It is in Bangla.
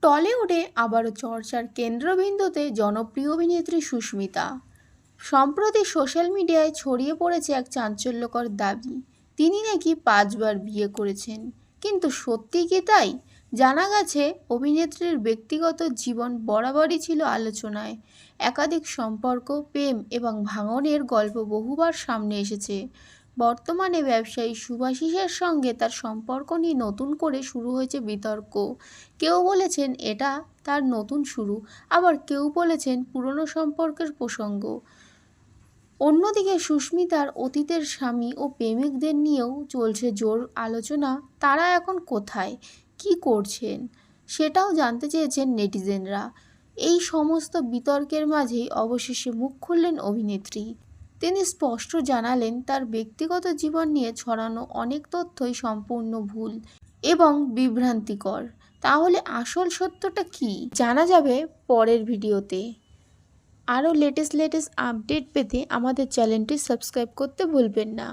টলিউডে আবারও চর্চার কেন্দ্রবিন্দুতে জনপ্রিয় অভিনেত্রী সুস্মিতা। সম্প্রতি সোশ্যাল মিডিয়ায় ছড়িয়ে পড়েছে এক চাঞ্চল্যকর দাবি, তিনি নাকি 5বার বিয়ে করেছেন। কিন্তু সত্যি কি তাই? জানা গেছে অভিনেত্রীর ব্যক্তিগত জীবন বরাবরই ছিল আলোচনায়। একাধিক সম্পর্ক, প্রেম এবং ভাঙনের গল্প বহুবার সামনে এসেছে। বর্তমানে ব্যবসায়ী শুভাশিসের সঙ্গে তার সম্পর্ক নিয়ে নতুন করে শুরু হয়েছে বিতর্ক। কেউ বলেছেন এটা তার নতুন শুরু, আবার কেউ বলেছেন পুরনো সম্পর্কের প্রসঙ্গ। অন্যদিকে সুস্মিতার অতীতের স্বামী ও প্রেমিকদের নিয়েও চলছে জোর আলোচনা। তারা এখন কোথায়, কি করছেন, সেটাও জানতে চেয়েছেন নেটিজেনরা। এই সমস্ত বিতর্কের মাঝেই অবশেষে মুখ খুললেন অভিনেত্রী। তিনি স্পষ্ট জানালেন, তার ব্যক্তিগত জীবন নিয়ে ছড়ানো অনেক তথ্যই সম্পূর্ণ ভুল এবং বিভ্রান্তিকর। তাহলে আসল সত্যটা কি, জানা যাবে পরের ভিডিওতে। আরও লেটেস্ট আপডেট পেতে আমাদের চ্যানেলটি সাবস্ক্রাইব করতে ভুলবেন না।